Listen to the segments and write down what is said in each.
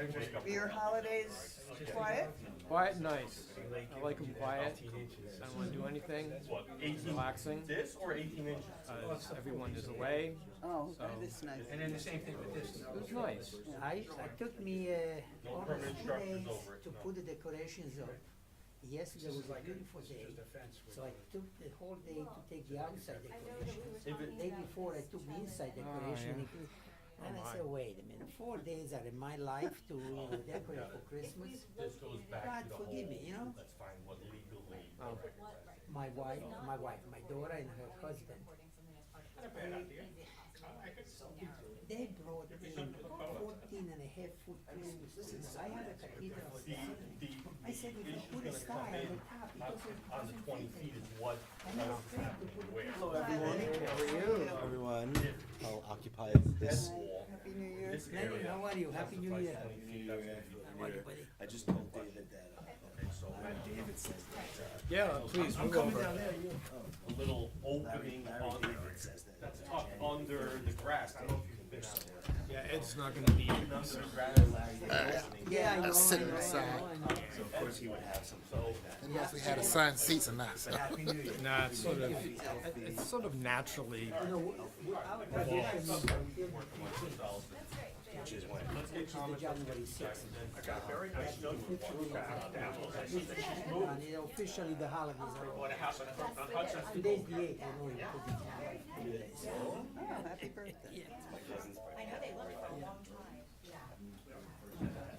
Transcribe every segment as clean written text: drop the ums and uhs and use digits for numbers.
Were your holidays quiet? Quiet and nice. I like them quiet. I don't want to do anything. Relaxing. This or 18 inches? Everyone is away. Oh, So- that is nice. And then the same thing with this. It was nice. I took me almost permanent 2 structures days over it. to put the decorations up. Yesterday was a beautiful day, so I took the whole day to take the outside decorations. The day before I took the inside decoration. And I said, wait a minute, 4 days out of my life to decorate for Christmas? This goes back God to the forgive whole, me, you know? let's find what legally. My wife, my daughter and her husband. They brought in 14 and a half foot Christmas trees. I have a cathedral of 70. I said, if you put a star on the top, it doesn't. On the 20 feet is what And I was trying to put where. Hello, everyone. How are you? Everyone, I'll occupy this. Happy New Year. This Lenny, area. how are you? Happy New Year. How are you, buddy? I just told David that. David says that. Yeah, please move over. A little opening Larry on, David says that. that's up under the grass. I don't know if you've been out there. Yeah, Ed's not going to be. Under the grass. Yeah, I know, sitting I know, aside. I know. So of course he would have something like that. And yes, we had assigned seats and that. So. Happy New Year. Nah, it's sort of naturally. You know, our tradition is Which is when. the January 6th. Very nice note. And officially the holidays are. Today's the 8th, I know you put it down. Oh, happy birthday.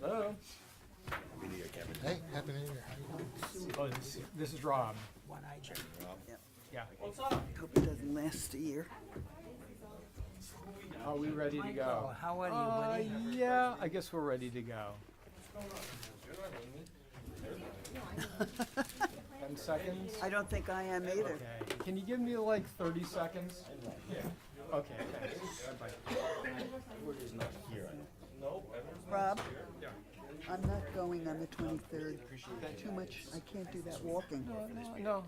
Hello. Happy New Year, Kevin. Hey, happy New Year. Oh, this is Rob. One-eyed Jack. Yeah. Hope it doesn't last a year. Are we ready to go? Oh, how are you, buddy? Yeah, I guess we're ready to go. 10 seconds? I don't think I am either. Okay. Can you give me like 30 seconds? Okay, thanks. Bye-bye. Rob, Yeah. I'm not going on the 23rd. Too much, I can't do that walking. No,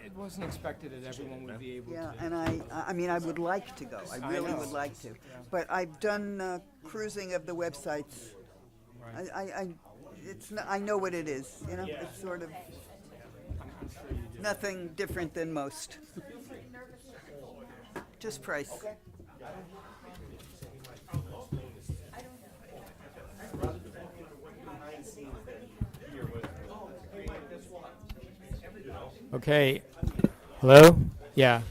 it wasn't expected that everyone would be able Yeah, to. and I mean, I would like to go. I really would like to. But I've done cruising of the websites. Right. I know what it is, you know? It's sort of I'm sure you do. nothing different than most. Just price. Okay. Hello? Yeah.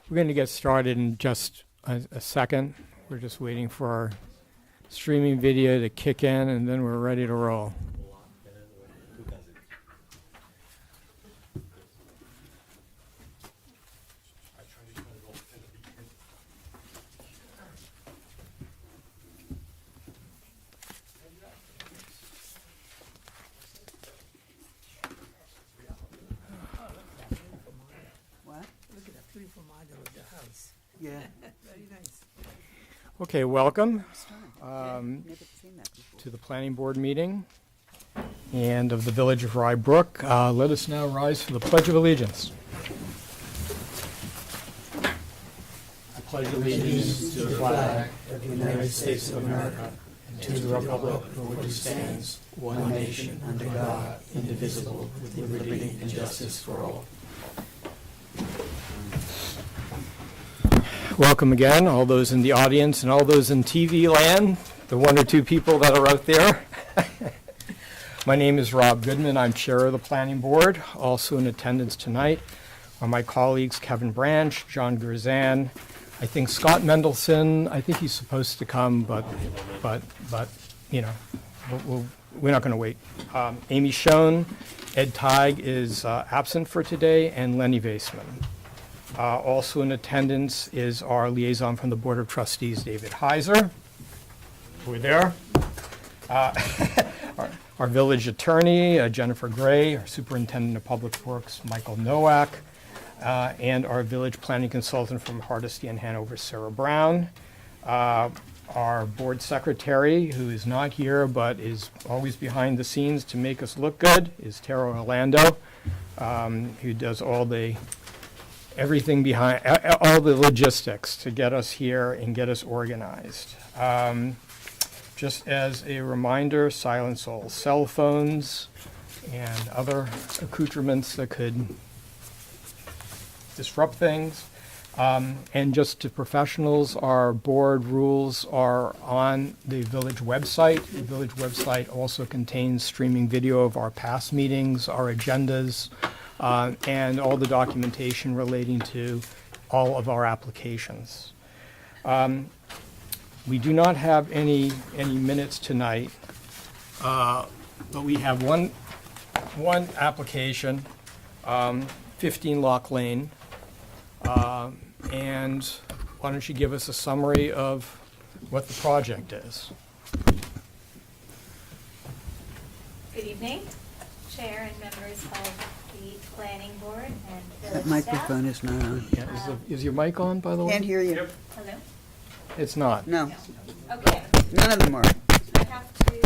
We're going to get started in just a second. We're just waiting for our streaming video to kick in, and then we're ready to roll. What? Look at that beautiful model of the house. Yeah. Very nice. Okay, welcome First time. Never seen that before. to the planning board meeting and of the Village of Rye Brook. Let us now rise for the Pledge of Allegiance. I pledge allegiance to the flag of the United States of America and to the republic for which it stands, one nation, under God, indivisible, with liberty and justice for all. Welcome again, all those in the audience and all those in TV land, the one or two people that are out there. My name is Rob Goodman. I'm chair of the planning board. Also in attendance tonight are my colleagues Kevin Branch, John Gerzan, I think Scott Mendelson. I think he's supposed to come, but you know, we're not going to wait. Amy Schoen, Ed Teig is absent for today, and Lenny Vaisman. Also in attendance is our liaison from the Board of Trustees, David Heiser. We're there. Our village attorney, Jennifer Gray, our superintendent of public works, Michael Nowak, and our village planning consultant from Hardesty and Hanover, Sarah Brown. Our board secretary, who is not here but is always behind the scenes to make us look good, is Tara Orlando, who does everything behind, all the logistics to get us here and get us organized. Just as a reminder, silence all cell phones and other accoutrements that could disrupt things. And just to professionals, our board rules are on the village website. The village website also contains streaming video of our past meetings, our agendas, and all the documentation relating to all of our applications. We do not have any minutes tonight, but we have one application, 15 Lock Lane. And why don't you give us a summary of what the project is? Good evening, Chair and members of the Planning Board and That village staff. microphone is not on. Yeah, is your mic on, by the way? Can't hear you. Hello? It's not. No, Okay, none of them are. I have to.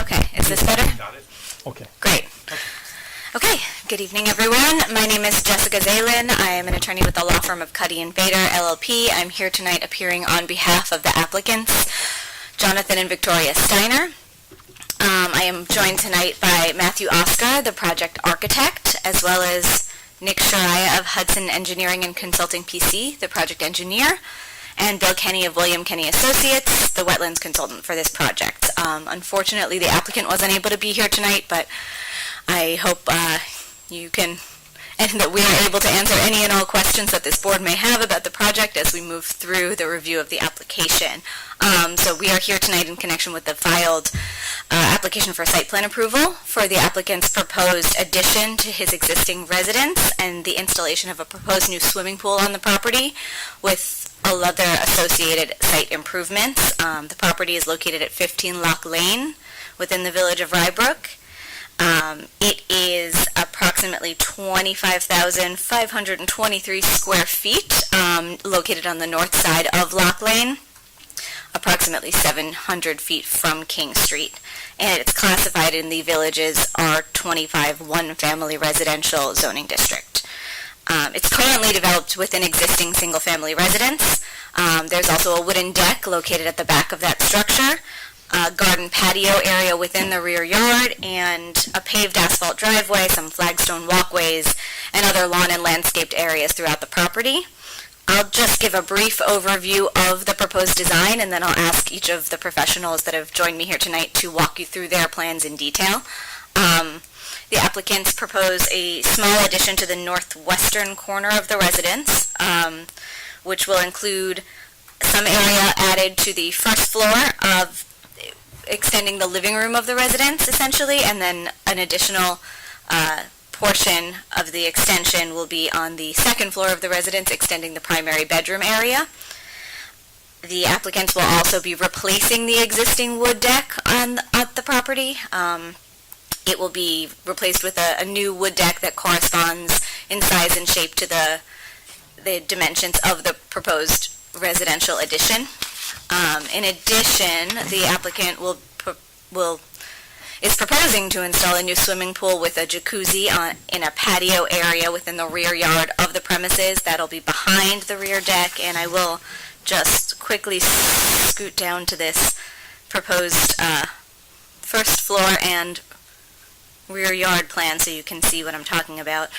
Okay, is this better? Okay. Great. Okay, good evening, everyone. My name is Jessica Zalin. I am an attorney with the law firm of Cuddy and Bader, LLP. I'm here tonight appearing on behalf of the applicants, Jonathan and Victoria Steiner. I am joined tonight by Matthew Oscar, the project architect, as well as Nick Shariah of Hudson Engineering and Consulting PC, the project engineer, and Bill Kenny of William Kenny Associates, the wetlands consultant for this project. Unfortunately, the applicant wasn't able to be here tonight, but I hope you can, and that we are able to answer any and all questions that this board may have about the project as we move through the review of the application. So we are here tonight in connection with the filed application for site plan approval for the applicant's proposed addition to his existing residence and the installation of a proposed new swimming pool on the property with other associated site improvements. The property is located at 15 Lock Lane within the village of Rybrook. It is approximately 25,523 square feet, located on the north side of Lock Lane, approximately 700 feet from King Street. And it's classified in the village's R25 one-family residential zoning district. It's currently developed with an existing single-family residence. There's also a wooden deck located at the back of that structure, a garden patio area within the rear yard, and a paved asphalt driveway, some flagstone walkways, and other lawn and landscaped areas throughout the property. I'll just give a brief overview of the proposed design, and then I'll ask each of the professionals that have joined me here tonight to walk you through their plans in detail. The applicants propose a small addition to the northwestern corner of the residence, which will include some area added to the first floor of extending the living room of the residence, essentially, and then an additional portion of the extension will be on the second floor of the residence, extending the primary bedroom area. The applicants will also be replacing the existing wood deck at the property. It will be replaced with a new wood deck that corresponds in size and shape to the dimensions of the proposed residential addition. In addition, the applicant is proposing to install a new swimming pool with a jacuzzi in a patio area within the rear yard of the premises. That'll be behind the rear deck, and I will just quickly scoot down to this proposed first floor and rear yard plan so you can see what I'm talking about.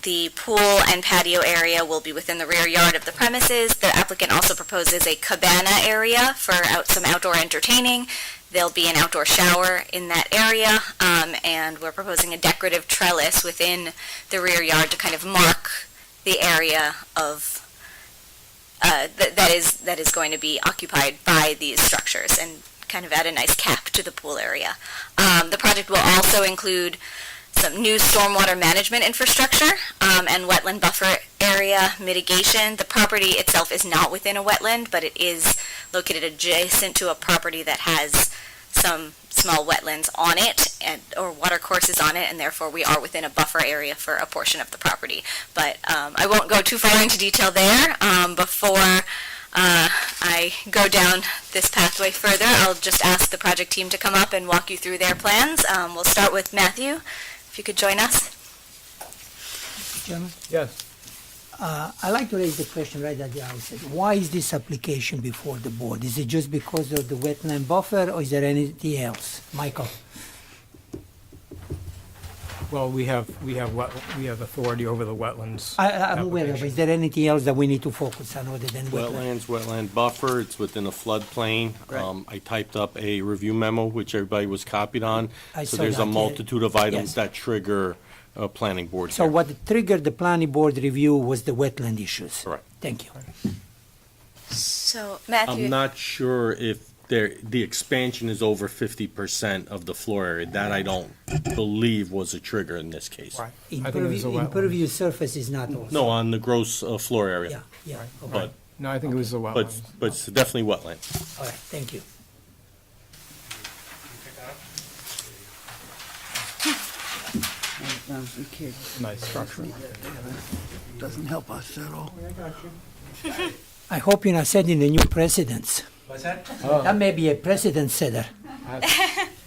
The pool and patio area will be within the rear yard of the premises. The applicant also proposes a cabana area for some outdoor entertaining. There'll be an outdoor shower in that area, and we're proposing a decorative trellis within the rear yard to kind of mark the area of that is going to be occupied by these structures and kind of add a nice cap to the pool area. The project will also include some new stormwater management infrastructure and wetland buffer area mitigation. The property itself is not within a wetland, but it is located adjacent to a property that has some small wetlands on it or water courses on it, and therefore we are within a buffer area for a portion of the property. But I won't go too far into detail there. Before I go down this pathway further, I'll just ask the project team to come up and walk you through their plans. We'll start with Matthew, if you could join us. Chairman? Yes. I'd like to raise the question right at the outset. Why is this application before the board? Is it just because of the wetland buffer, or is there anything else? Michael? Well, we have authority over the wetlands. I'm aware of it. application. Is there anything else that we need to focus on other than wetland? Wetland buffer, it's within a floodplain. Right. I typed up a review memo, which everybody was copied on. I So saw there's that, a yeah. multitude of items Yes. that trigger a planning board So here. what triggered the planning board review was the wetland issues? Correct. Thank you. So, Matthew. I'm not sure if the expansion is over 50% of the floor area. That I don't believe was a trigger in this case. Right. I think it was the wetlands. Impervious surface is not also. No, on the gross floor Yeah, area, yeah, okay. but, No, I think it was the but, wetlands. but it's definitely wetland. All right, thank you. Okay, Nice structure. doesn't help us at all. I hope you're not setting the new precedents. What's that? That may be a precedent setter.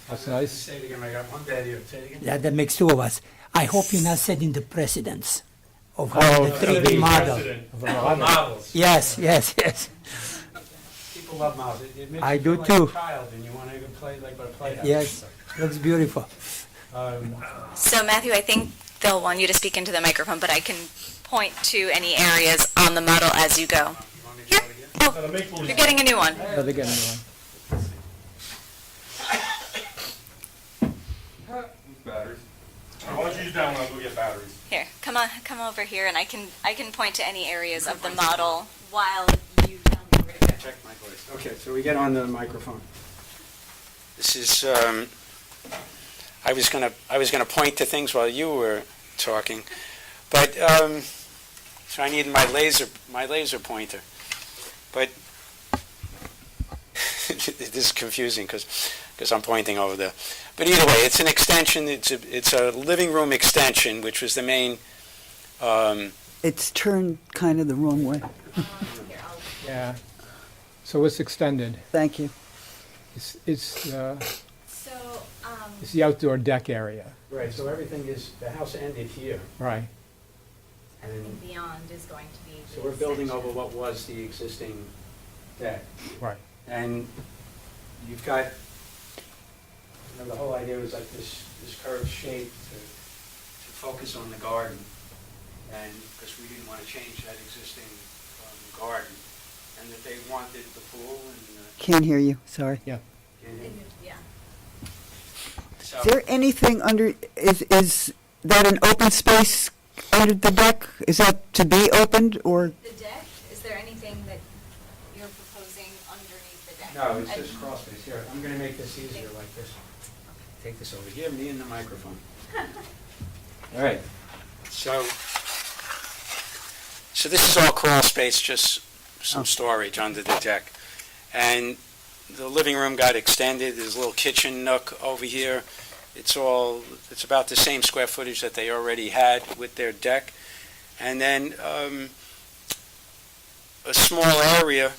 That's nice. Say it again, I got one bad ear. Say it again. That makes two of us. I hope you're not setting the precedents of how the 3D model. Models. Yes, yes, yes. People love models. It makes I you do feel like too. a child and you want to even play like a playhouse. Yes, looks beautiful. So Matthew, I think they'll want you to speak into the microphone, but I can point to any areas on the model as you go. Here. Oh, you're getting a new one. Yeah, they're getting one. Batteries. Why don't you use that one, I'll go get batteries. Here, come come over here, and I can point to any areas of the model while you tell me where to go. Check my voice. Okay, so we get on the microphone. This is, I was gonna point to things while you were talking, but, so I need my laser pointer. But this is confusing because I'm pointing over there. But either way, it's an extension, it's a living room extension, which was the main, It's turned kind of the wrong way. Yeah. So it's extended. Thank you. It's So, it's the outdoor deck area. right, so everything is, the house ended here. Right. everything beyond is going to be. So we're building over what was the existing deck. Right. And you've got, you know, the whole idea was like this curved shape to focus on the garden. And, because we didn't want to change that existing garden. And that they wanted the pool and, Can't hear you, sorry. Yeah. so. Is there anything under, is that an open space under the deck? Is that to be opened, or? The deck, is there anything that you're proposing underneath the deck? No, it's just crawl space. Here, I'm gonna make this easier like this. Take this over here, me and the microphone. All right. So this is all crawl space, just some storage under the deck. And the living room got extended. There's a little kitchen nook over here. It's about the same square footage that they already had with their deck. And then a small area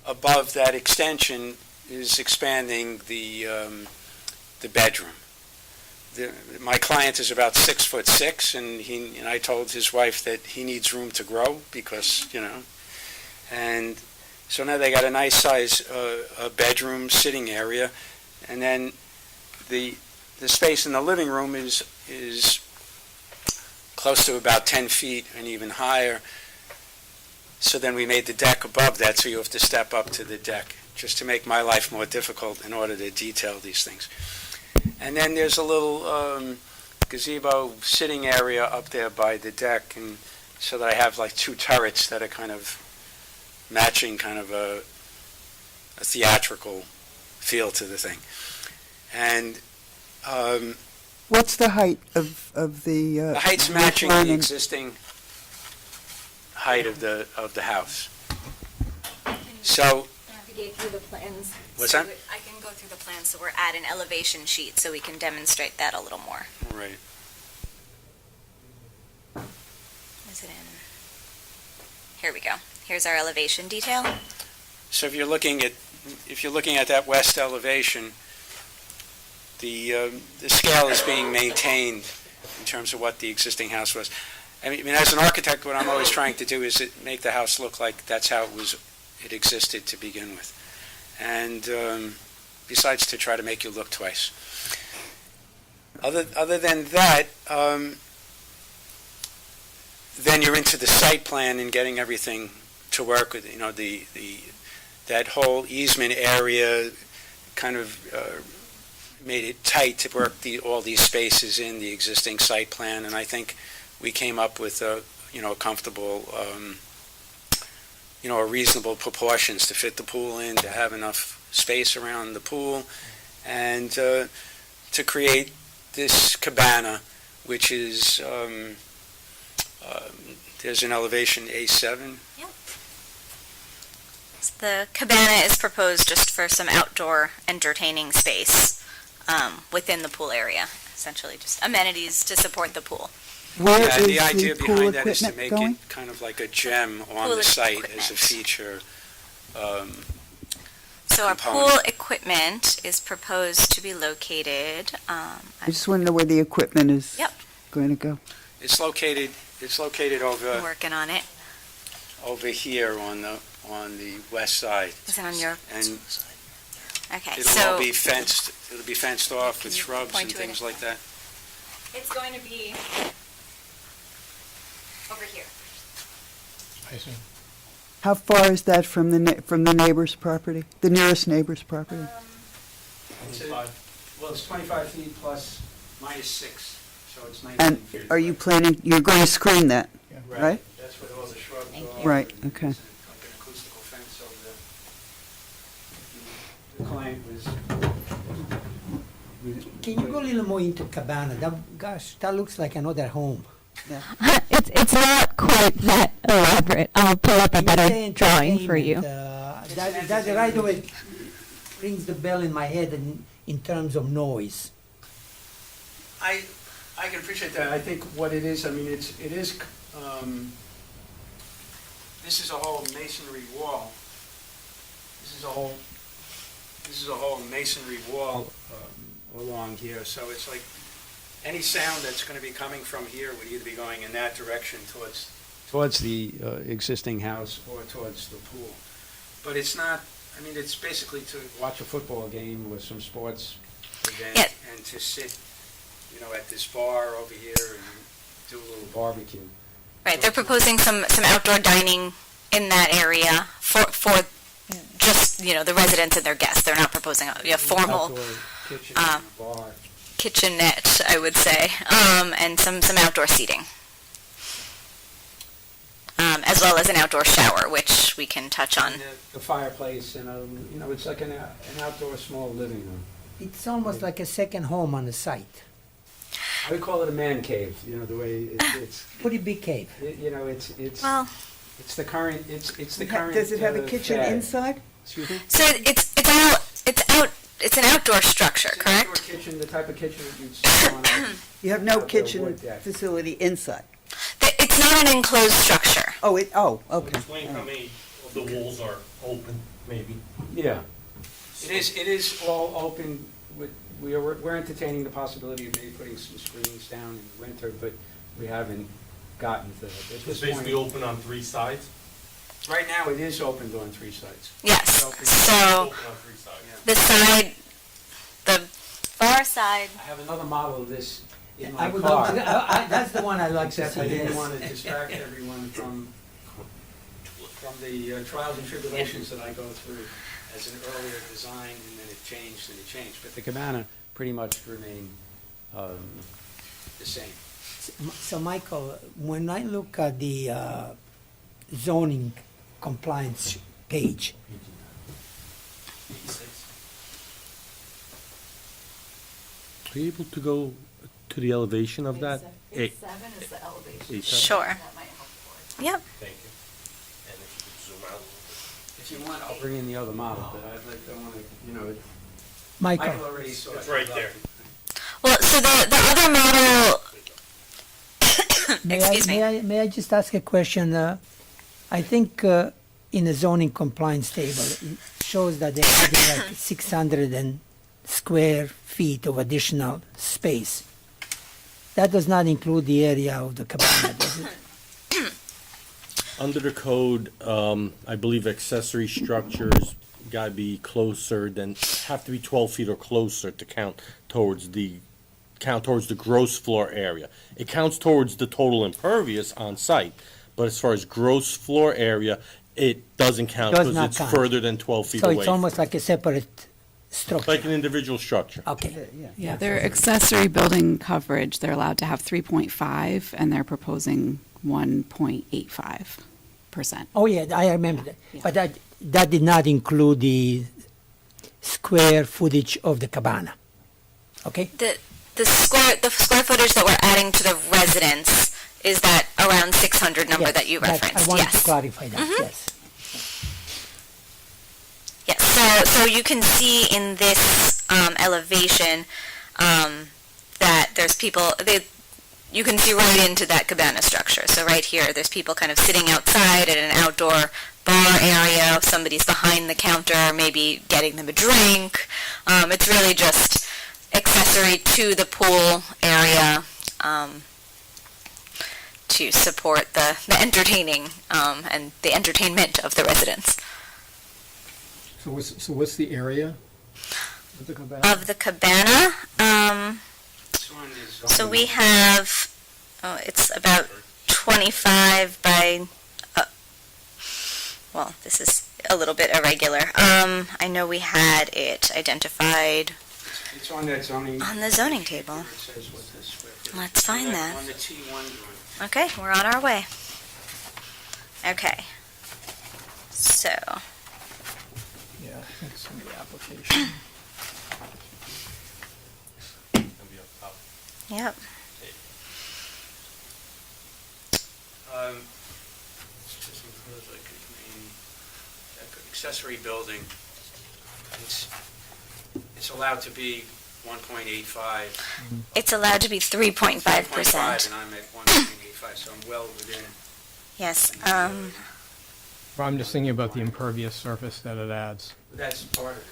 above that extension is expanding the bedroom. My client is about 6'6", and I told his wife that he needs room to grow because, you know, and so now they got a nice size bedroom sitting area, and then the space in the living room is close to about 10 feet and even higher. So then we made the deck above that, so you have to step up to the deck, just to make my life more difficult in order to detail these things. And then there's a little gazebo sitting area up there by the deck, and so that I have like two turrets that are kind of matching kind of a theatrical feel to the thing. And What's the height of the? the height's roof matching line the and- existing height of the house. So, Navigate through the plans. What's So that? I can go through the plans, so we're at an elevation sheet, so we can demonstrate that a little more. right. Is it in? Here we go. Here's our elevation detail. So if you're looking at that west elevation, the scale is being maintained in terms of what the existing house was. I mean, as an architect, what I'm always trying to do is make the house look like that's how it existed to begin with. And besides to try to make you look twice. Other than that, then you're into the site plan and getting everything to work with, you know, that whole easement area kind of made it tight to work all these spaces in the existing site plan, and I think we came up with a comfortable, a reasonable proportions to fit the pool in, to have enough space around the pool, and to create this cabana, which is, there's an elevation A7. The cabana is proposed just for some outdoor entertaining space within the pool area, essentially just amenities to support the pool. Where Yeah, and the is idea the pool behind that is to equipment make going? it kind of like a gem on Pool the site as a equipment. feature. So our Component. pool equipment is proposed to be located, I just want to know where the equipment is Yep. going to go. It's located working on it. over here on the west side. Is it on your, And okay, it'll all so be fenced, it'll be fenced off with Can you shrubs point and to it? things like that. it's going to be over here. I see. How far is that from the neighbor's property, the nearest neighbor's property? Well, it's 25 feet plus minus 6, so it's 19 And feet. are you planning, you're going to screen that, right? That's where all the shrubs are. Right, okay. Like an acoustical fence over there. The client was... Can you go a little more into cabana? Gosh, that looks like another home. It's not quite that elaborate. I'll pull up a When you say better drawing for you. entertainment, that right away rings the bell in my head in terms of noise. I can appreciate that. I think what it is, I mean, it is, this is a whole masonry wall. This is a whole masonry wall along here, so it's like any sound that's going to be coming from here would either be going in that direction towards the existing house or towards the pool. But it's not, I mean, it's basically to watch a football game or some sports event Yeah. and to sit, at this bar over here and do a little barbecue. Right, they're proposing some outdoor dining in that area for just, the residents and their guests. They're not proposing a formal Outdoor kitchen and a bar. kitchenette, I would say, and some outdoor seating. As well as an outdoor shower, which we can touch on. And the fireplace and, it's like an outdoor small living room. It's almost like a second home on the site. I would call it a man cave, the way it's, Pretty big cave. it's Well, the current, it's the current. Does it have a kitchen fad. inside? Excuse me? so it's an outdoor structure, It's an outdoor correct? kitchen, the type of kitchen that you'd see on a. You have no Outdoor kitchen wood deck. facility inside? It's not an enclosed structure. Okay. Explain how many of the walls are open, maybe. Yeah. It is all open with, we're entertaining the possibility of maybe putting some screens down in the winter, but we haven't gotten to that. At It's this basically point, open on 3 sides. right now, it is opened on 3 sides. Yes. Open. So Open on 3 sides. the far side. I have another model of this in I my would car. love that's the one I like to Except see. I didn't yes. want to distract everyone from the trials and tribulations that I go through as an earlier design, and then it changed and it changed. But the cabana pretty much remained the same. So Michael, when I look at the zoning compliance page, Are you able to go to the elevation of that? A7 is the elevation. A7? Sure. That might help for it. Yep. Thank you. And if you could zoom out a little bit. If you want, I'll bring in the other model, but I want to, Michael, Michael already saw it. It's right there. Well, so the other model. Excuse me. may I just ask a question? I think in the zoning compliance table, it shows that they're adding like 600 square feet of additional space. That does not include the area of the cabana, does it? Under the code, I believe accessory structures gotta be closer than, have to be 12 feet or closer to count towards the gross floor area. It counts towards the total impervious on site, but as far as gross floor area, it doesn't count Does because not it's count. further than 12 feet So away. it's almost like a separate structure. Like an individual structure. Okay. Yeah, their accessory building coverage, they're allowed to have 3.5, and they're proposing 1.85%. Oh, yeah, I remember that. But that did not include the square footage of the cabana. Okay? The square footage that we're adding to the residence is that around 600 number Yes, that you referenced. I wanted to Yes. clarify that, Mhm. yes. Yes, so you can see in this elevation that there's people, you can see right into that cabana structure. So right here, there's people kind of sitting outside at an outdoor bar area. Somebody's behind the counter, maybe getting them a drink. It's really just accessory to the pool area to support the entertaining and the entertainment of the residents. So what's the area of the cabana? Of the cabana, so we have, it's about 25 by, well, this is a little bit irregular. I know we had it identified It's on that zoning. on the zoning table. It says what the square footage. Let's find that. On the T1 drawing. Okay, we're on our way. Okay. So, Yeah, I think it's in the application. yep. Just includes like accessory building. It's allowed to be 1.85. It's allowed to be 3.5%. 3.5, and I'm at 1.85, so I'm well within. Yes, But I'm just thinking about the impervious surface that it adds. That's part of it.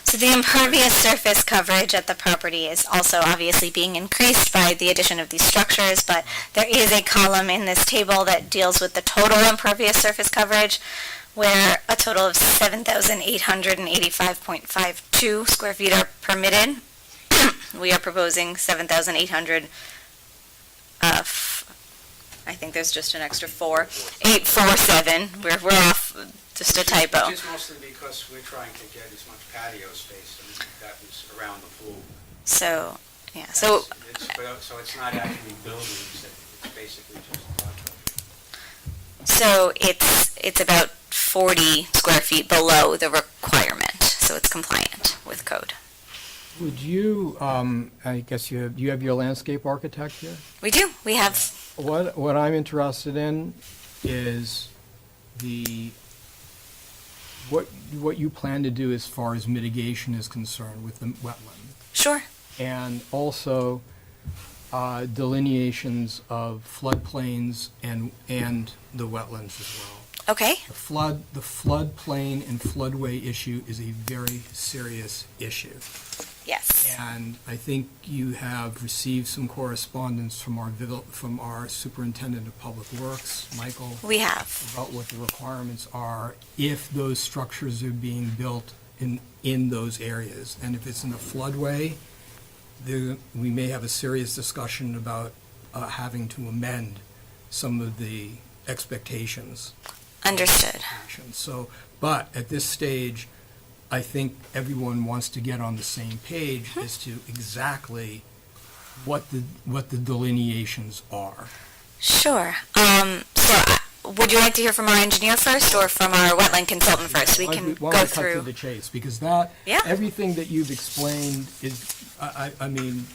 so the impervious surface coverage at the property is also obviously being increased by the addition of these structures, but there is a column in this table that deals with the total impervious surface coverage, where a total of 7,885.52 square feet are permitted. We are proposing 7,800, I think there's just an extra 847. We're off, just a typo. Just mostly because we're trying to get as much patio space, and that was around the pool. So, yeah, so So it's not actually buildings, it's basically just lot coverage. So it's about 40 square feet below the requirement, so it's compliant with code. Would you, I guess you have your landscape architect here? We do. We have, What I'm interested in is what you plan to do as far as mitigation is concerned with the wetland. sure. And also delineations of floodplains and the wetlands as well. Okay. The floodplain and floodway issue is a very serious issue. Yes. And I think you have received some correspondence from our superintendent of public works, Michael, We have. about what the requirements are if those structures are being built in those areas. And if it's in a floodway, we may have a serious discussion about having to amend some of the expectations. Understood. So, but at this stage, I think everyone wants to get on the same page as to exactly what the delineations are. Sure. Would you like to hear from our engineer first or from our wetland consultant first? We can Why go don't we cut to through. the chase, because Yeah. everything that you've explained is, I mean,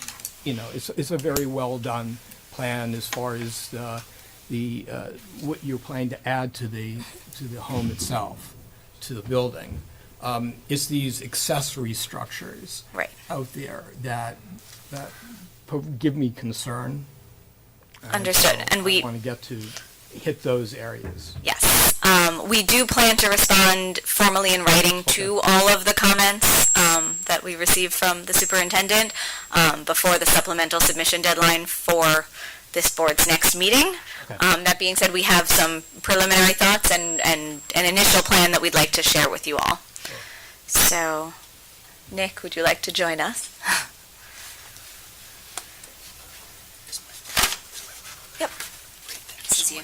it's a very well-done plan as far as what you're planning to add to the home itself, to the building. It's these accessory structures Right. out there that give me concern. Understood. So And we- I want to hit those areas. Yes. We do plan to respond formally in writing to all of the comments that that we received from the superintendent before the supplemental submission deadline for this board's next meeting. That being said, we have some preliminary thoughts and an initial plan that we'd like to share with you all. So, Nick, would you like to join us? Yep. This is you.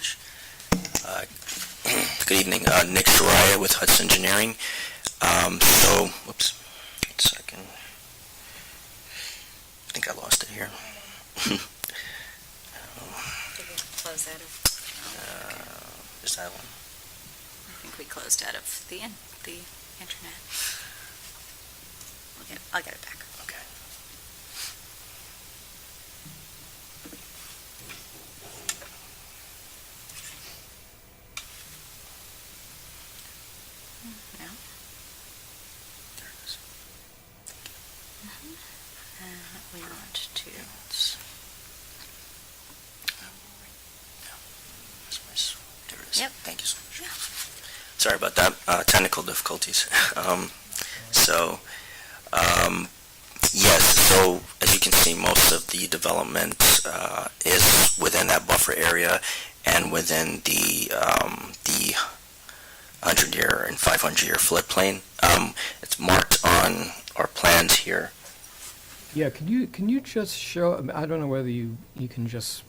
Good evening, Nick Soraya with Hudson Engineering. Whoops, 1 second. I think I lost it here. Close out of. Is that one? I think we closed out of the internet. I'll get it back. Okay. No. There it is. We want to. There it is. Yep. Thank you so much. Yeah. Sorry about that. Technical difficulties. Yes, so as you can see, most of the development is within that buffer area and within the 100-year and 500-year floodplain. It's marked on our plans here. Yeah, can you just show, I don't know whether you can just,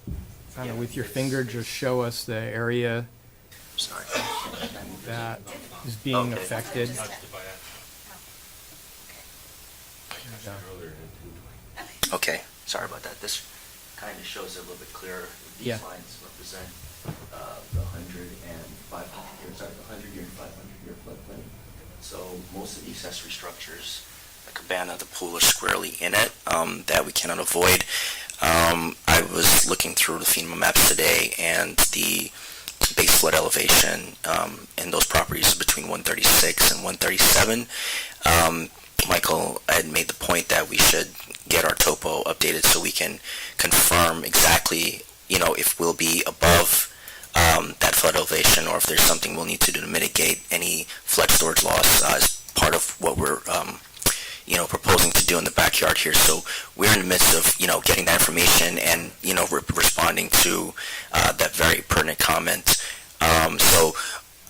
I don't know, with your finger, just show us the area Sorry. that is being affected? Okay, sorry about that. This kind of shows it a little bit clearer. These Yeah. lines represent the 100 and 500-year, sorry, the 100-year and 500-year floodplain. So most of the accessory structures, the cabana, the pool are squarely in it, that we cannot avoid. I was looking through the FEMA maps today, and the base flood elevation in those properties is between 136 and 137. Michael had made the point that we should get our topo updated so we can confirm exactly, if we'll be above that flood elevation, or if there's something we'll need to do to mitigate any flood storage loss as part of what we're, proposing to do in the backyard here. So we're in the midst of, getting that information and, responding to that very pertinent comment. So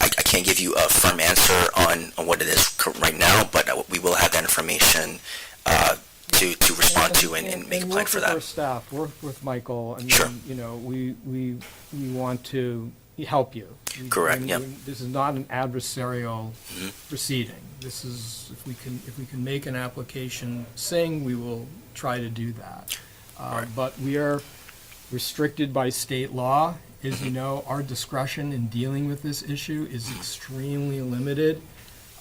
I can't give you a firm answer on what it is right now, but we will have that information to respond to and make a plan for work with that. our staff, work with Michael, and Sure. then, we want to help you. Correct, And yep. This is not an adversarial Mhm. proceeding. This is, if we can make an application saying, we will try to do that. Right. But we are restricted by state law. As you know, our discretion in dealing with this issue is extremely limited.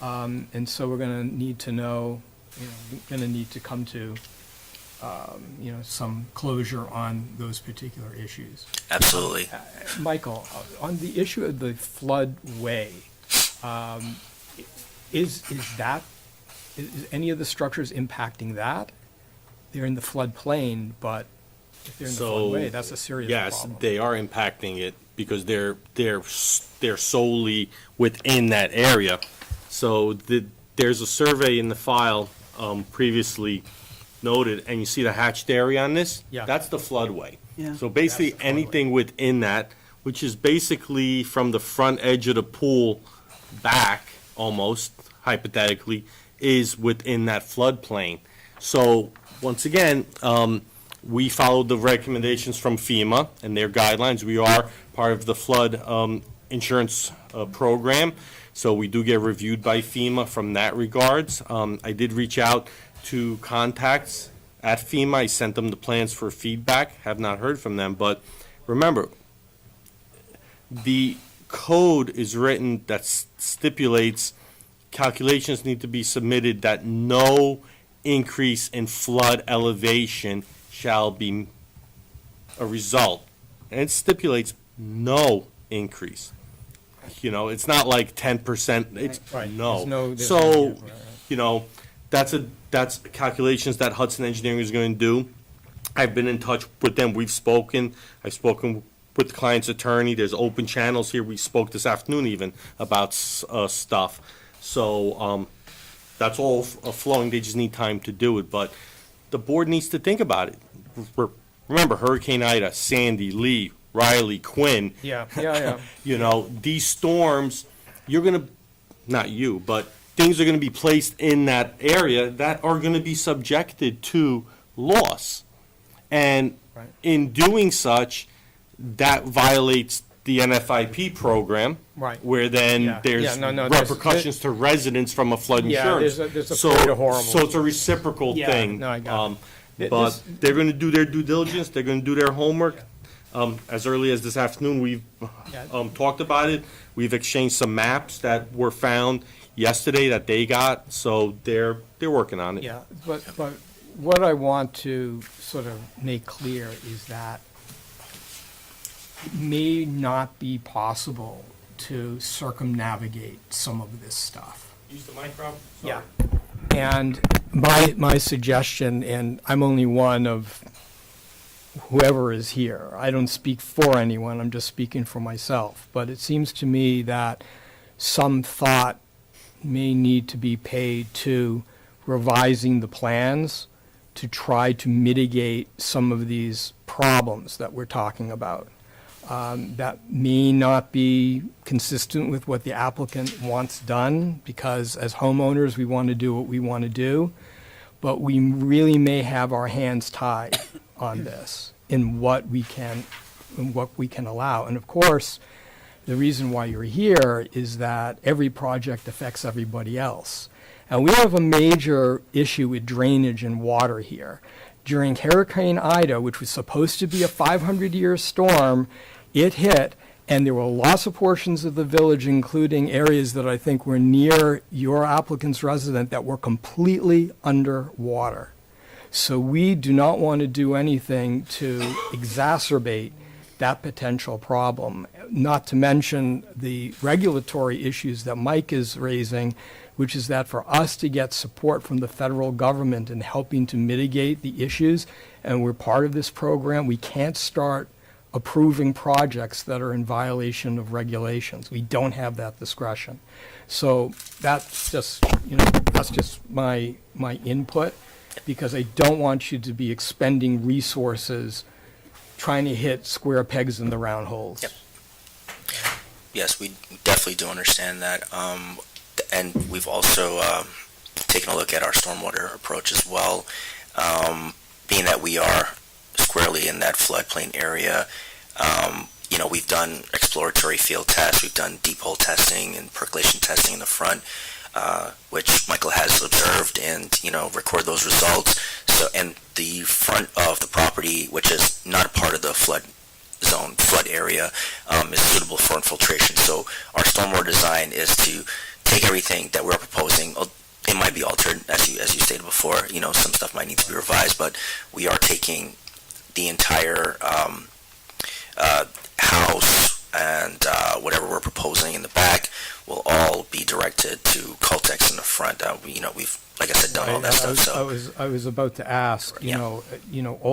And so we're gonna need to know, we're gonna need to come to, some closure on those particular issues. Absolutely. Michael, on the issue of the floodway, is any of the structures impacting that? They're in the floodplain, but if they're in the floodway, that's a serious problem. Yes, they are impacting it because they're solely within that area. So there's a survey in the file previously noted, and you see the hatched area on this? Yeah. That's the floodway. Yeah. So basically, That's the floodway. anything within that, which is basically from the front edge of the pool back, almost, hypothetically, is within that floodplain. So, once again, we followed the recommendations from FEMA and their guidelines. We are part of the flood insurance program, so we do get reviewed by FEMA from that regards. I did reach out to contacts at FEMA. I sent them the plans for feedback, have not heard from them, but remember, the code is written that stipulates calculations need to be submitted that no increase in flood elevation shall be a result. And it stipulates no increase. It's not like 10%, it's Right. no. There's So, right. that's calculations that Hudson Engineering is going to do. I've been in touch with them, I've spoken with the client's attorney, there's open channels here, we spoke this afternoon even about stuff. So, That's all flowing, they just need time to do it, but the board needs to think about it. Remember Hurricane Ida, Sandy, Lee, Riley, Quinn. Yeah. You know, these storms, you're gonna, not you, but things are gonna be placed in that area that are gonna be subjected to loss. And Right. in doing such, that violates the NFIP program. Right. Where then Yeah. there's Yeah, no, there's- repercussions to residents from a flood Yeah, insurance. there's a So- period of horrible. So it's a reciprocal Yeah, thing. no, I got it. But This- they're gonna do their due diligence, they're gonna do their homework. As early as this afternoon, we've, Yeah. talked about it. We've exchanged some maps that were found yesterday that they got, so they're working on it. Yeah, but what I want to sort of make clear is that it may not be possible to circumnavigate some of this stuff. Use the mic, Rob? Yeah. And my suggestion, and I'm only one of whoever is here, I don't speak for anyone, I'm just speaking for myself, but it seems to me that some thought may need to be paid to revising the plans to try to mitigate some of these problems that we're talking about. That may not be consistent with what the applicant wants done, because as homeowners, we want to do what we want to do, but we really may have our hands tied on this in what we can allow. And of course, the reason why you're here is that every project affects everybody else. And we have a major issue with drainage and water here. During Hurricane Ida, which was supposed to be a 500-year storm, it hit, and there were lots of portions of the village, including areas that I think were near your applicant's resident, that were completely underwater. So we do not want to do anything to exacerbate that potential problem, not to mention the regulatory issues that Mike is raising, which is that for us to get support from the federal government in helping to mitigate the issues, and we're part of this program, we can't start approving projects that are in violation of regulations. We don't have that discretion. So that's just, that's just my input, because I don't want you to be expending resources trying to hit square pegs in the round holes. Yep. Yes, we definitely do understand that. And we've also taken a look at our stormwater approach as well. Being that we are squarely in that floodplain area, we've done exploratory field tests, we've done deep hole testing and percolation testing in the front, which Michael has observed and, record those results. So, and the front of the property, which is not a part of the flood area, is suitable for infiltration. So our stormwater design is to take everything that we're proposing. It might be altered, as you stated before. Some stuff might need to be revised, but we are taking the entire house and whatever we're proposing in the back will all be directed to Caltex in the front. We've, like I said, done all that stuff. So I was about to ask, all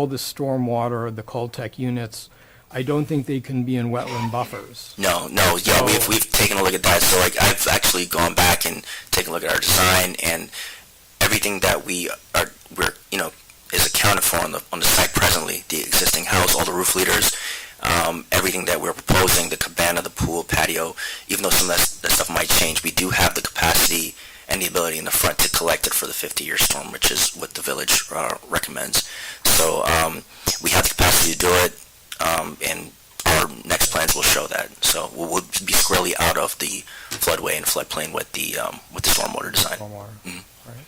the stormwater, the Caltech units, I don't think they can be in wetland buffers. No, we've taken a look at that. So I've actually gone back and taken a look at our design, and everything that we're is accounted for on the site presently. The existing house, all the roof leaders, everything that we're proposing, the cabana, the pool, patio. Even though some of that stuff might change, we do have the capacity and the ability in the front to collect it for the 50-year storm, which is what the village recommends. So we have the capacity to do it. And our next plans will show that. So we'll be squarely out of the floodway and floodplain with the stormwater design. Right.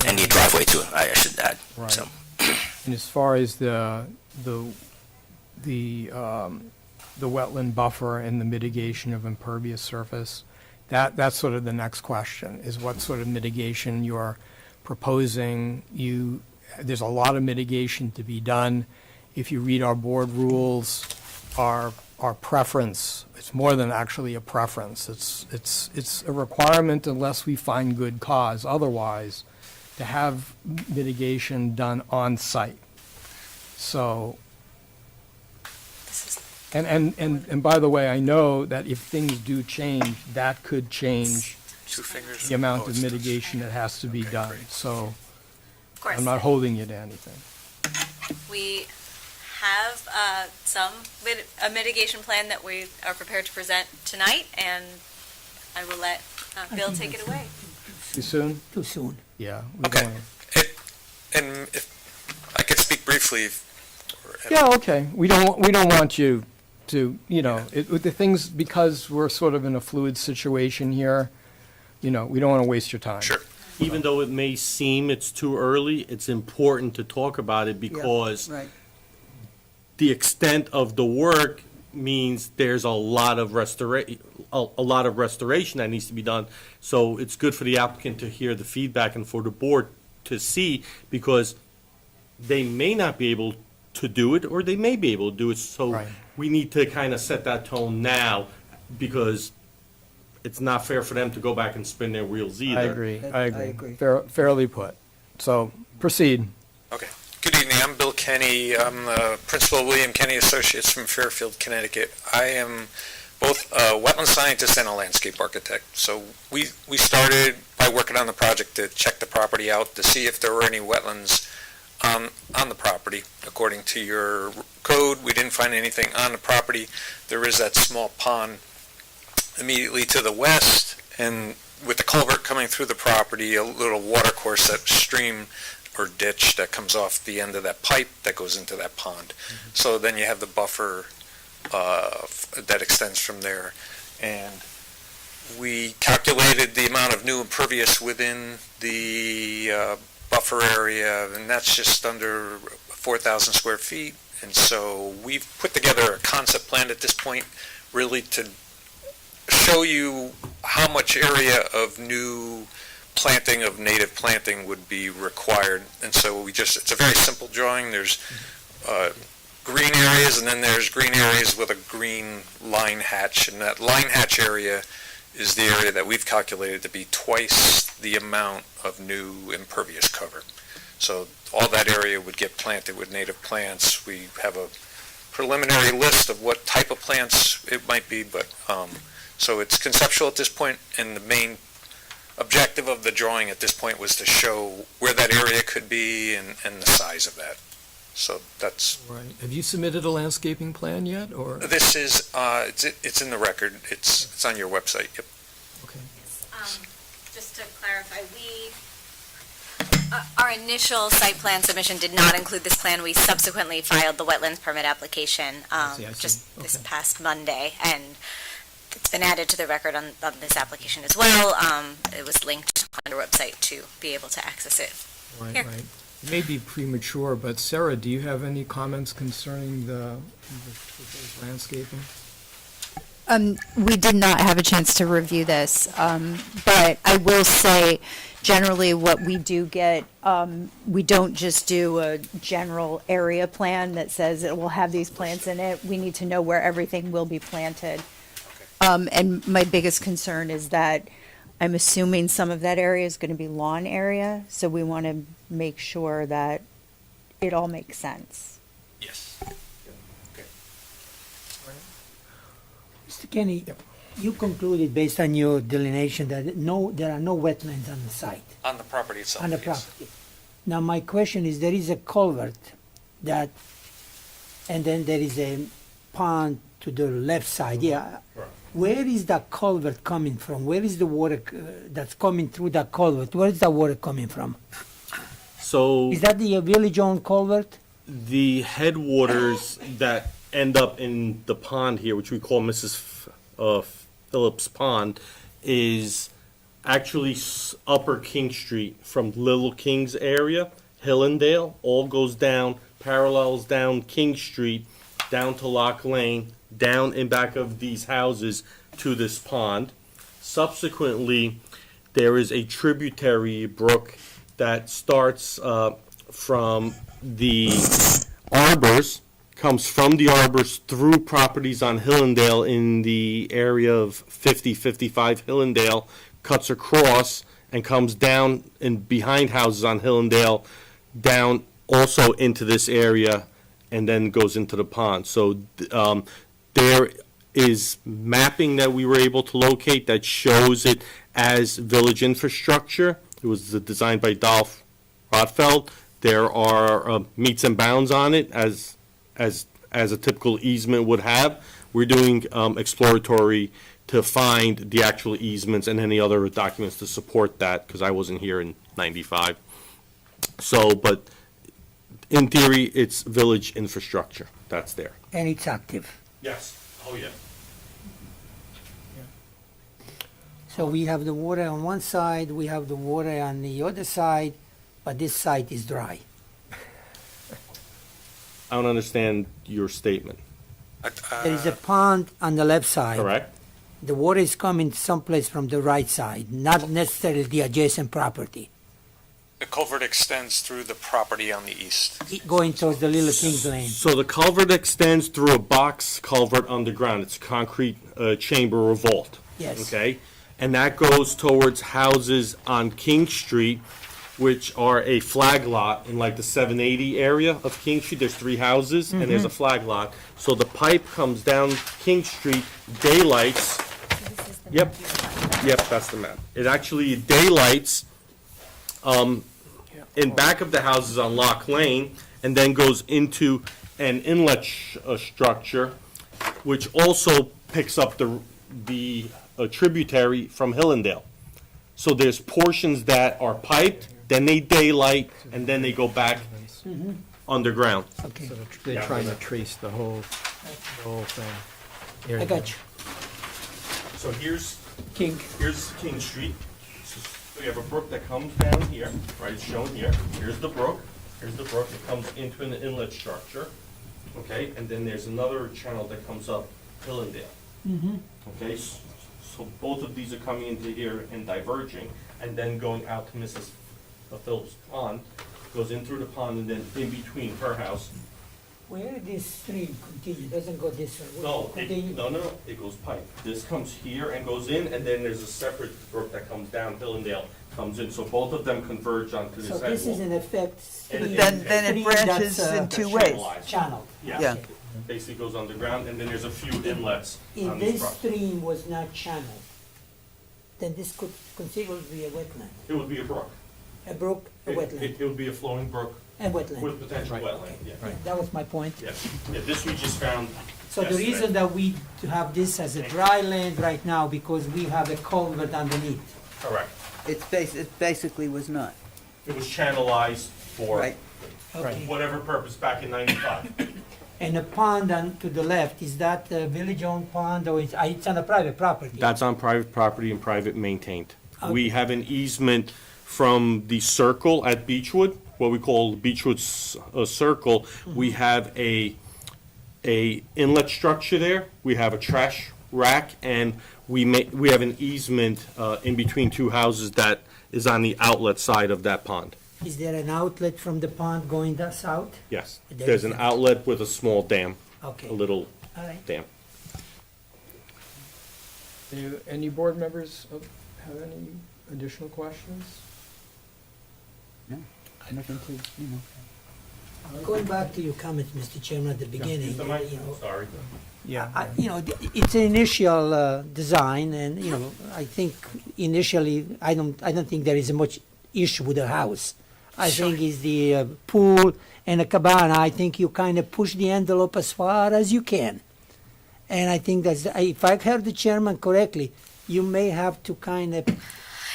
And the driveway too, I should add. Right. So. And as far as the wetland buffer and the mitigation of impervious surface, that's sort of the next question, is what sort of mitigation you're proposing. There's a lot of mitigation to be done. If you read our board rules, our preference, it's more than actually a preference. It's a requirement unless we find good cause. Otherwise, to have mitigation done on site. So, and by the way, I know that if things do change, that could change Two fingers. the amount Oh, of it's- mitigation that has to be done. So Of course. I'm not holding you to anything. We have a mitigation plan that we are prepared to present tonight, and I will let Bill take it away. Too soon? Too soon. Yeah. we Okay. don't- And if I could speak briefly. Yeah, okay. We don't want you to, with the things, because we're sort of in a fluid situation here, we don't want to waste your time. Sure. Even though it may seem it's too early, it's important to talk about it because Right. the extent of the work means there's a lot of restoration that needs to be done. So it's good for the applicant to hear the feedback and for the board to see, because they may not be able to do it, or they may be able to do it. So Right. we need to kind of set that tone now, because it's not fair for them to go back and spin their wheels either. I agree. I agree. Fairly put. So proceed. Okay. Good evening. I'm Bill Kenny. I'm the principal of William Kenny Associates from Fairfield, Connecticut. I am both a wetland scientist and a landscape architect. So we started by working on the project to check the property out to see if there were any wetlands on the property. According to your code, we didn't find anything on the property. There is that small pond immediately to the west, and with the culvert coming through the property, a little water course, that stream or ditch that comes off the end of that pipe that goes into that pond. So then you have the buffer that extends from there. And we calculated the amount of new impervious within the buffer area, and that's just under 4,000 square feet. And so we've put together a concept plan at this point, really to show you how much area of new planting, of native planting, would be required. And so it's a very simple drawing. There's green areas, and then there's green areas with a green line hatch, and that line hatch area is the area that we've calculated to be twice the amount of new impervious cover. So all that area would get planted with native plants. We have a preliminary list of what type of plants it might be, but so it's conceptual at this point, and the main objective of the drawing at this point was to show where that area could be and the size of that. So that's, Right. Have you submitted a landscaping plan yet, or? this is, it's in the record. It's on your website. Yep. Okay. Just to clarify, our initial site plan submission did not include this plan. We subsequently filed the wetlands permit application I see. just this Okay. past Monday, and it's been added to the record on this application as well. It was linked on the website to be able to access it. Right, Here. right. It may be premature, but Sarah, do you have any comments concerning the landscaping? We did not have a chance to review this, but I will say, generally, what we do get, we don't just do a general area plan that says it will have these plants in it. We need to know where everything will be planted. And my biggest concern is that I'm assuming some of that area is going to be lawn area, so we want to make sure that it all makes sense. Yes. Mr. Kenny, you concluded based on your delineation that there are no wetlands on the site, On the property itself. on the yes. property. Now, my question is, there is a culvert and then there is a pond to the left side, yeah. Right. Where is that culvert coming from? Where is the water that's coming through that culvert? Where is that water coming from? So Is that the village-owned culvert? the headwaters that end up in the pond here, which we call Mrs. Phillips Pond, is actually Upper King Street from Little King's area, Hillendale, all goes down, parallels down King Street, down to Lock Lane, down in back of these houses to this pond. Subsequently, there is a tributary brook that starts from the arbors, comes from the arbors through properties on Hillendale in the area of 50-55 Hillendale, cuts across and comes down and behind houses on Hillendale, down also into this area, and then goes into the pond. So there is mapping that we were able to locate that shows it as village infrastructure. It was designed by Dolph Rothfeld. There are meets and bounds on it as a typical easement would have. We're doing exploratory to find the actual easements and any other documents to support that, because I wasn't here in '95. So, but in theory, it's village infrastructure. That's there. And it's active. Yes. Oh, yeah. So we have the water on one side, we have the water on the other side, but this side is dry. I don't understand your statement. There is a pond on the left side. Correct? The water is coming someplace from the right side, not necessarily the adjacent property, The culvert extends through the property on the east. going towards the Little Kings Lane. So the culvert extends through a box culvert underground. It's a concrete chamber or vault. Yes. Okay? And that goes towards houses on King Street, which are a flag lot in like the 780 area of King Street. There's 3 houses, and there's a flag lot. So the pipe comes down King Street, daylights. Yep, that's the map. It actually daylights in back of the houses on Lock Lane, and then goes into an inlet structure, which also picks up the tributary from Hillendale. So there's portions that are piped, then they daylight, and then they go back underground. Okay, So they're trying to trace the whole thing. Here I you go. got you. So here's King. King Street. So we have a brook that comes down here, right, it's shown here. Here's the brook. It comes into an inlet structure, okay? And then there's another channel that comes up Hillendale. Okay, so both of these are coming into here and diverging, and then going out to Mrs. Phillips Pond, goes in through the pond, and then in between her house. Where this stream continue, doesn't go this way? No, Continue- no, it goes pipe. This comes here and goes in, and then there's a separate brook that comes down Hillendale, comes in, so both of them converge onto So this this is head in effect. And stream- then it stream branches that's, in two ways. Channel. Yeah. Basically goes underground, and then there's a few inlets If on this this property. stream was not channeled, then this could conceivably be a wetland, It would be a brook. a brook, a wetland, It would be a flowing brook a wetland. with potential wetland, yeah. Yeah, that was my point. Yeah, this we just found. So the yesterday. reason that we have this as a dry land right now, because we have a culvert underneath. Correct. It basically was not. It was channelized for Right. Okay. whatever purpose back in '95. And the pond on to the left, is that a village-owned pond, or it's on a private property? That's on private property and private maintained. We Okay. have an easement from the circle at Beechwood, what we call Beechwood Circle. We have a inlet structure there. We have a trash rack, and we have an easement in between 2 houses that is on the outlet side of that pond. Is there an outlet from the pond going south? Yes. There There's is an a- outlet with a small dam, Okay, a little all right. dam. Do any board members have any additional questions? Nothing to, you know. Going back to your comments, Mr. Chairman, at the beginning, The mic, you know, sorry. it's an initial design, and, you know, I think initially, I don't think there is much issue with the house. I think it's the pool and a cabana. I think you kind of push the envelope as far as you can. And I think that's, if I heard the chairman correctly, you may have to kind of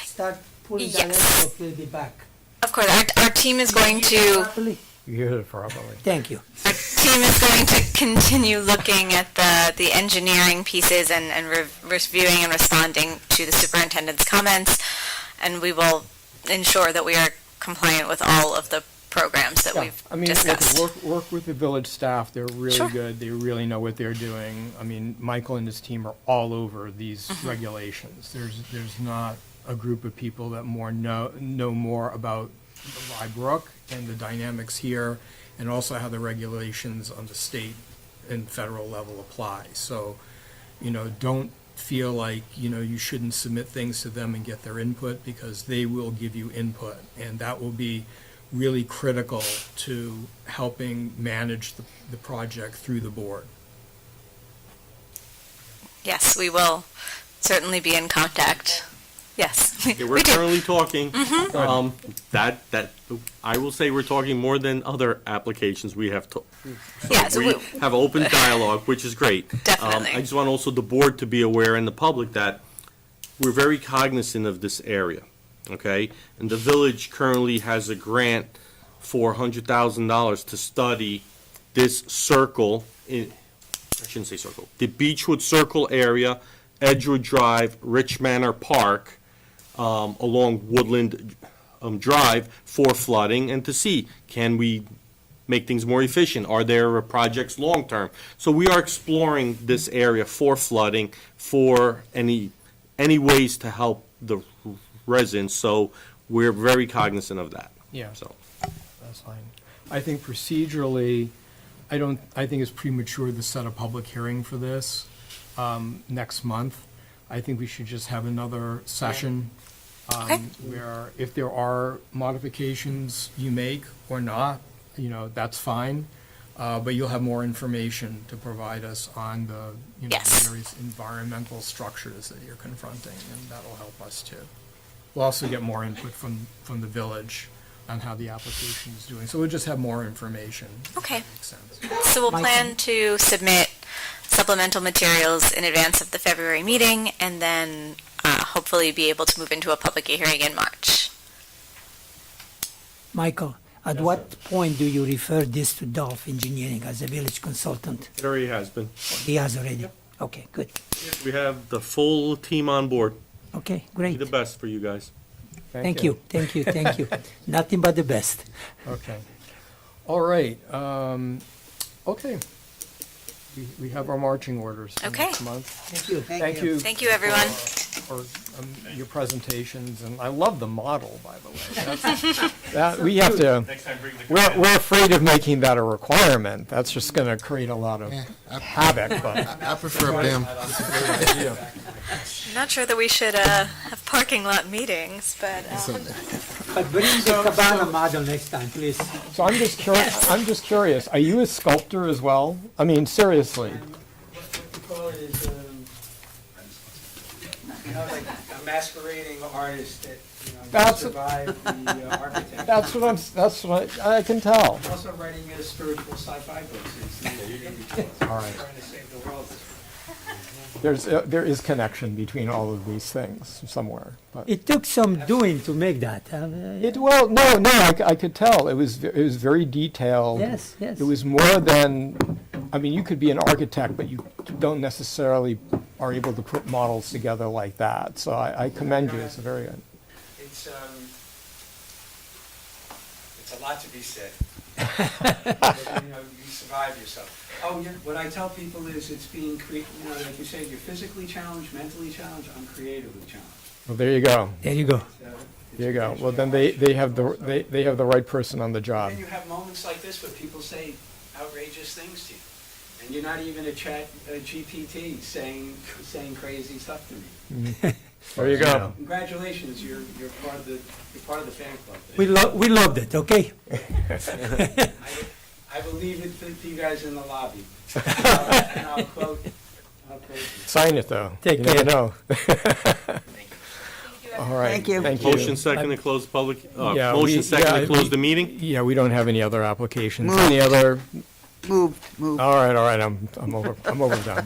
start pulling that Yes. envelope a little bit back. Of course, our team is going to Properly? You hear it properly. Thank you. Our team is going to continue looking at the engineering pieces and reviewing and responding to the superintendent's comments, and we will ensure that we are compliant with all of the programs that Yeah, we've I mean, discussed. work with the village staff. They're really Sure. good. They really know what they're doing. I mean, Michael and his team are all over these Mm-hmm. regulations. There's not a group of people that know more about the Rye Brook and the dynamics here, and also how the regulations on the state and federal level apply. So, don't feel like, you shouldn't submit things to them and get their input, because they will give you input, and that will be really critical to helping manage the project through the board. Yes, we will certainly be in contact. Yes. Yeah, we're We do. currently talking. Mhm. That I will say we're talking more than other applications we have to. Yeah, so we we- have open dialogue, which is great. Definitely. I just want also the board to be aware and the public that we're very cognizant of this area, okay? And the village currently has a grant for $100,000 to study this circle in, I shouldn't say circle, the Beechwood Circle area, Edgewood Drive, Rich Manor Park, along Woodland Drive for flooding, and to see, can we make things more efficient? Are there projects long-term? So we are exploring this area for flooding, for any ways to help the residents, so we're very cognizant of that. Yeah. So, That's fine. I think procedurally, I think it's premature to set a public hearing for this next month. I think we should just have another session where if there are modifications you make or not, that's fine. But you'll have more information to provide us on the, Yes. various environmental structures that you're confronting, and that'll help us too. We'll also get more input from the village on how the application is doing. So we'll just have more information. Okay. Makes sense. So we'll plan to submit supplemental materials in advance of the February meeting, and then hopefully be able to move into a public hearing in March. Michael, at what point do you refer this to Dolph Engineering as a village consultant? it already has been. He has already? Okay, good. We have the full team on board. Okay, Be great. the best for you guys. Thank you. Nothing but the best. Okay. All right. Okay. We have our marching orders for Okay. next month. Thank you. Thank you. Thank you, everyone. For your presentations, and I love the model, by the way. That, we have to, Next time, bring the. we're afraid of making that a requirement. That's just going to create a lot of havoc, but. I prefer BAM. I'm not sure that we should have parking lot meetings, but But bring the Cabana model next time, please. So I'm just curious, are you a sculptor as well? I mean, seriously? Like a masquerading artist that, That's- survived the architect. That's what I can tell. Also writing a spiritual sci-fi books. All right. Trying to save the world. There is connection between all of these things somewhere, but. It took some doing to make that. I could tell. It was very detailed. Yes, yes. It was more than, I mean, you could be an architect, but you don't necessarily are able to put models together like that. So I commend you. It's very good. It's a lot to be said. You survive yourself. Oh, yeah, what I tell people is it's being like you say, you're physically challenged, mentally challenged, I'm creatively challenged. Well, there you go. There you go. There you go. Well, then they have the right person on the job. And you have moments like this where people say outrageous things to you. And you're not even a GPT saying crazy stuff to me. There you go. Congratulations, you're part of the fan club. We loved it, okay? I will leave it to you guys in the lobby. And I'll quote you. Sign it, though. Take You never care. know. All right. Thank you. Thank you. Motion second to close public, Yeah, motion second yeah, to close the meeting? Yeah, we don't have any other applications. Move. Any other? Move. All right. I'm overdone.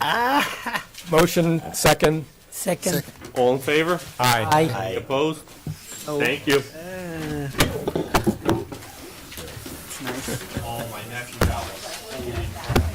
Motion second. Second. All in favor? Aye. Aye. Opposed? Thank you. Nice. Oh, my nephew got one.